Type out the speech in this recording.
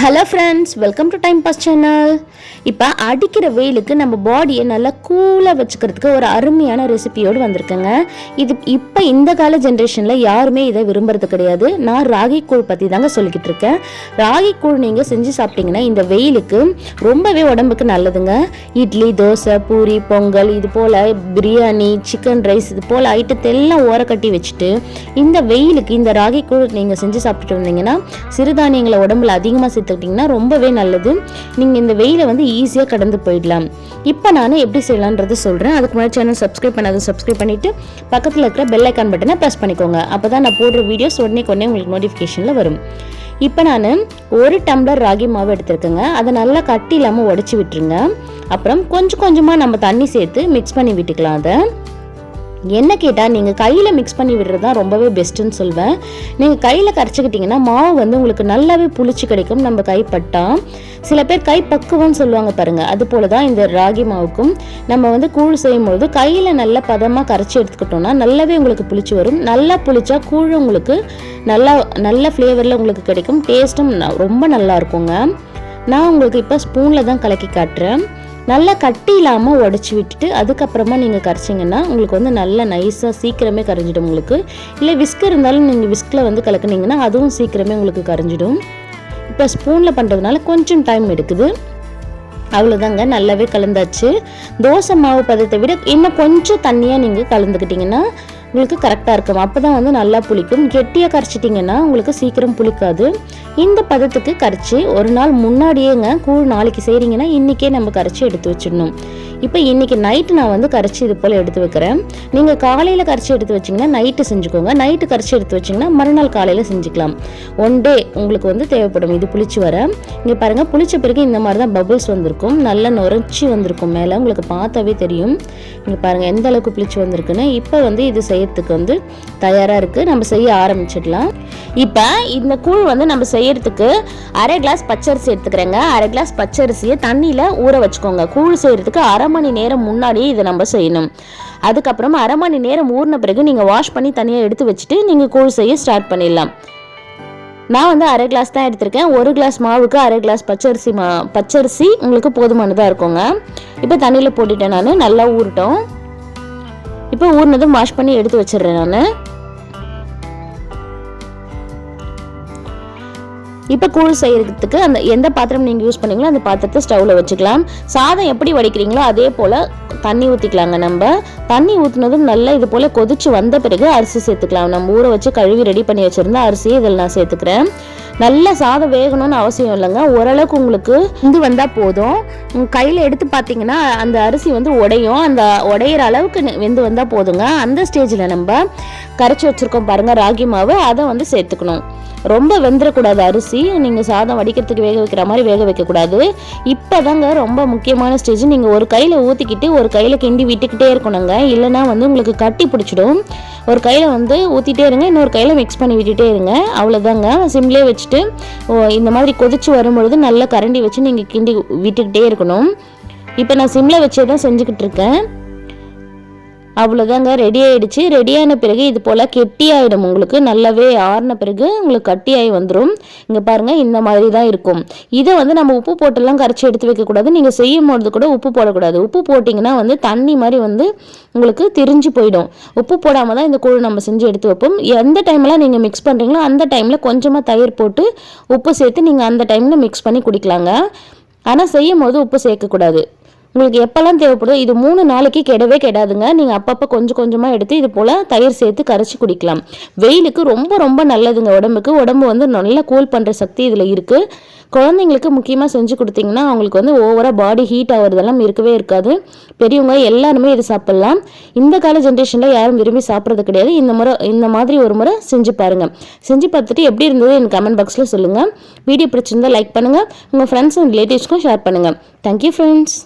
Hello friends, welcome to time pass channel. இப்போ அடிக்கிற வெயிலுக்கு நம்ம பாடியை நல்லா கூலாக வச்சுக்கிறதுக்கு ஒரு அருமையான ரெசிபியோடு வந்திருக்கேங்க. இது இப்போ இந்த கால ஜென்ரேஷனில் யாருமே இதை விரும்புறது கிடையாது. நான் ராகி கூழ் பற்றி தாங்க சொல்லிக்கிட்டு இருக்கேன். ராகி கூழ் நீங்கள் செஞ்சு சாப்பிட்டீங்கன்னா இந்த வெயிலுக்கு ரொம்பவே உடம்புக்கு நல்லதுங்க. இட்லி, தோசை, பூரி, பொங்கல், இது போல் பிரியாணி, சிக்கன் ரைஸ், இது போல் ஐட்டத்தை எல்லாம் ஓரக்கட்டி வச்சுட்டு இந்த வெயிலுக்கு இந்த ராகி கூழ் நீங்கள் செஞ்சு சாப்பிட்டுட்டு வந்தீங்கன்னா சிறுதானியங்களை உடம்புல அதிகமாக சேர்த்துக்கிட்டிங்கன்னா ரொம்பவே நல்லது. நீங்கள் இந்த வெயிலை வந்து ஈஸியாக கடந்து போயிடலாம். இப்போ நான் எப்படி செய்யலான்றது சொல்கிறேன். அதுக்கு முன்னாடி சேனல் சப்ஸ்கிரைப் பண்ணிவிட்டு பக்கத்தில் இருக்கிற பெல் ஐக்கான் பட்டனை ப்ரெஸ் பண்ணிக்கோங்க. அப்போ தான் நான் போடுற வீடியோஸ் உடனே உங்களுக்கு நோட்டிஃபிகேஷனில் வரும். இப்போ நான் 1 டம்ளர் ராகி மாவு எடுத்துருக்கேங்க. அதை நல்லா கட்டி இல்லாமல் உடச்சி விட்டுருங்க. அப்புறம் கொஞ்சமாக நம்ம தண்ணி சேர்த்து மிக்ஸ் பண்ணி விட்டுக்கலாம். அதை என்ன கேட்டால் நீங்கள் கையில் மிக்ஸ் பண்ணி விடுறது தான் ரொம்பவே பெஸ்ட்டுன்னு சொல்வேன். நீங்கள் கையில் கரைச்சிக்கிட்டிங்கன்னா மாவு வந்து உங்களுக்கு நல்லாவே புளிச்சு கிடைக்கும். நம்ம கைப்பட்டா சில பேர் கை பக்குவம்னு சொல்லுவாங்க பாருங்கள், அது போல தான் இந்த ராகி மாவுக்கும் நம்ம வந்து கூழ் செய்யும்பொழுது கையில் நல்ல பதமாக கரைச்சி எடுத்துக்கிட்டோம்னா நல்லாவே உங்களுக்கு புளிச்சு வரும். நல்லா புளிச்சா கூழ் உங்களுக்கு நல்ல ஃப்ளேவரில் உங்களுக்கு கிடைக்கும். டேஸ்ட்டும் ரொம்ப நல்லா இருக்குங்க. நான் உங்களுக்கு இப்போ ஸ்பூனில் தான் கலக்கி காட்டுறேன். நல்லா கட்டி இல்லாமல் உடச்சி விட்டுட்டு அதுக்கப்புறமா நீங்கள் கரைச்சிங்கன்னா உங்களுக்கு வந்து நல்லா நைஸாக சீக்கிரமே கரைஞ்சிடும். உங்களுக்கு இல்லை விஸ்க் இருந்தாலும் நீங்கள் விஸ்கில் வந்து கலக்குனீங்கன்னா அதுவும் சீக்கிரமே உங்களுக்கு கரைஞ்சிடும். இப்போ ஸ்பூனில் பண்ணுறதுனால கொஞ்சம் டைம் எடுக்குது. அவ்வளோதாங்க, நல்லாவே கலந்தாச்சு. தோசை மாவு பதத்தை விட இன்னும் கொஞ்சம் தண்ணியாக நீங்கள் கலந்துக்கிட்டிங்கன்னா உங்களுக்கு கரெக்டாக இருக்கும். அப்போ தான் வந்து நல்லா புளிக்கும். கெட்டியாக கரைச்சிட்டிங்கன்னா உங்களுக்கு சீக்கிரம் புளிக்காது. இந்த பதத்துக்கு கரைச்சி ஒரு நாள் முன்னாடியேங்க கூழ் நாளைக்கு செய்கிறீங்கன்னா இன்றைக்கே நம்ம கரைச்சி எடுத்து வச்சிடணும். இப்போ இன்றைக்கி நைட்டு நான் வந்து கரைச்சி இது போல் எடுத்து வைக்கிறேன். நீங்கள் காலையில் கரைச்சி எடுத்து வச்சிங்கன்னா நைட்டு செஞ்சுக்கோங்க. நைட்டு கரைச்சி எடுத்து வச்சிங்கன்னா மறுநாள் காலையில் செஞ்சுக்கலாம். 1 டே உங்களுக்கு வந்து தேவைப்படும் இது புளிச்சு வர. இங்கே பாருங்கள், புளிச்ச பிறகு இந்த மாதிரி தான் பபிள்ஸ் வந்திருக்கும். நல்லா நுரைச்சி வந்திருக்கும். மேலே உங்களுக்கு பார்த்தாவே தெரியும். இங்கே பாருங்கள் எந்த அளவுக்கு புளிச்சு வந்திருக்குன்னு. இப்போ வந்து இது செய்யறதுக்கு வந்து தயாராக இருக்குது. நம்ம செய்ய ஆரம்பிச்சிடலாம். இப்போ இந்த கூழ் வந்து நம்ம செய்யறதுக்கு 1/2 கிளாஸ் பச்சரிசி எடுத்துக்கிறேங்க. 1/2 கிளாஸ் பச்சரிசியை தண்ணியில் ஊற வச்சுக்கோங்க. கூழ் செய்யறதுக்கு 1/2 மணி நேரம் முன்னாடியே இதை நம்ம செய்யணும். அதுக்கப்புறம் 1/2 மணி நேரம் ஊறின பிறகு நீங்கள் வாஷ் பண்ணி தனியாக எடுத்து வச்சுட்டு நீங்கள் கூழ் செய்ய ஸ்டார்ட் பண்ணிடலாம். நான் வந்து 1/2 கிளாஸ் தான் எடுத்திருக்கேன். 1 கிளாஸ் மாவுக்கு 1/2 கிளாஸ் பச்சரிசி உங்களுக்கு போதுமானதாக இருக்குங்க. இப்போ தண்ணியில் போட்டுட்டேன். நான் நல்லா ஊறட்டும். இப்போ ஊறினதும் வாஷ் பண்ணி எடுத்து வச்சிடுறேன். நான் இப்போ கூழ் செய்யறதுக்கு அந்த எந்த பாத்திரம் நீங்கள் யூஸ் பண்ணீங்களோ அந்த பாத்திரத்தை ஸ்டவ்வில் வச்சுக்கலாம். சாதம் எப்படி வடிக்கிறீங்களோ அதே போல் தண்ணி ஊற்றிக்கலாங்க. நம்ம தண்ணி ஊற்றினதும் நல்லா இது போல் கொதிச்சு வந்த பிறகு அரிசி சேர்த்துக்கலாம். நம்ம ஊற வச்சு கழுவி ரெடி பண்ணி வச்சுருந்தா அரிசியை இதில் நான் சேர்த்துக்கிறேன். நல்லா சாதம் வேகணும்னு அவசியம் இல்லைங்க. ஓரளவுக்கு உங்களுக்கு இது வந்தால் போதும். கையில் எடுத்து பார்த்தீங்கன்னா அந்த அரிசி வந்து உடையும். அந்த உடையிற அளவுக்கு வெந்து வந்தால் போதுங்க. அந்த ஸ்டேஜில் நம்ம கரைச்சி வச்சுருக்கோம் பாருங்கள் ராகி மாவு, அதை வந்து சேர்த்துக்கணும். ரொம்ப வெந்துடக்கூடாது அரிசி. நீங்கள் சாதம் வடிக்கிறதுக்கு வேக வைக்கிற மாதிரி வேக வைக்கக்கூடாது. இப்போ தாங்க ரொம்ப முக்கியமான ஸ்டேஜ். நீங்கள் ஒரு கையில் ஊற்றிக்கிட்டு ஒரு கையில் கிண்டி விட்டுக்கிட்டே இருக்கணுங்க. இல்லைனா வந்து உங்களுக்கு கட்டி பிடிச்சிடும். ஒரு கையில் வந்து ஊற்றிட்டே இருங்க, இன்னொரு கையில் மிக்ஸ் பண்ணி விட்டுட்டே இருங்க. அவ்வளோதாங்க. சிம்லேயே வச்சுட்டு இந்த மாதிரி கொதிச்சு வரும்பொழுது நல்லா கரண்டி வச்சு நீங்கள் கிண்டி விட்டுக்கிட்டே இருக்கணும். இப்போ நான் சிம்மில் வச்சே தான் செஞ்சுக்கிட்டு இருக்கேன். அவ்வளோதாங்க, ரெடி ஆகிடுச்சு. ரெடியான பிறகு இது போல் கெட்டியாகிடும். உங்களுக்கு நல்லாவே ஆறின பிறகு உங்களுக்கு கட்டியாகி வந்துடும். இங்கே பாருங்கள், இந்த மாதிரி தான் இருக்கும். இதை வந்து நம்ம உப்பு போட்டெல்லாம் கரைச்சி எடுத்து வைக்கக்கூடாது. நீங்கள் செய்யும் பொழுது கூட உப்பு போடக்கூடாது. உப்பு போட்டிங்கன்னா வந்து தண்ணி மாதிரி வந்து உங்களுக்கு திரிஞ்சு போயிடும். உப்பு போடாமல் தான் இந்த கூழ் நம்ம செஞ்சு எடுத்து வைப்போம். எந்த டைம்லாம் நீங்கள் மிக்ஸ் பண்ணுறீங்களோ அந்த டைமில் கொஞ்சமாக தயிர் போட்டு உப்பு சேர்த்து நீங்கள் அந்த டைமில் மிக்ஸ் பண்ணி குடிக்கலாங்க. ஆனால் செய்யும் போது உப்பு சேர்க்கக்கூடாது. உங்களுக்கு எப்போல்லாம் தேவைப்படுதோ, இது 3 நாளைக்கு கெடவே கெடாதுங்க. நீங்கள் அப்பப்போ கொஞ்சமாக எடுத்து இது போல் தயிர் சேர்த்து கரைச்சி குடிக்கலாம். வெயிலுக்கு ரொம்ப நல்லதுங்க உடம்புக்கு. உடம்பு வந்து நல்லா கூல் பண்ணுற சக்தி இதில் இருக்குது. குழந்தைங்களுக்கு முக்கியமாக செஞ்சு கொடுத்தீங்கன்னா அவங்களுக்கு வந்து ஓவராக பாடி ஹீட் ஆகிறதெல்லாம் இருக்கவே இருக்காது. பெரியவங்க எல்லாருமே இது சாப்பிட்லாம். இந்த கால ஜென்ரேஷனில் யாரும் விரும்பி சாப்பிட்றது கிடையாது. இந்த மாதிரி ஒரு முறை செஞ்சு பாருங்கள். செஞ்சு பார்த்துட்டு எப்படி இருந்தது எனக்கு கமெண்ட் பாக்ஸில் சொல்லுங்கள். வீடியோ பிடிச்சிருந்தால் லைக் பண்ணுங்கள். உங்கள் ஃப்ரெண்ட்ஸ் அண்ட் ரிலேட்டிவ்ஸ்க்கும் ஷேர் பண்ணுங்கள். Thank you friends.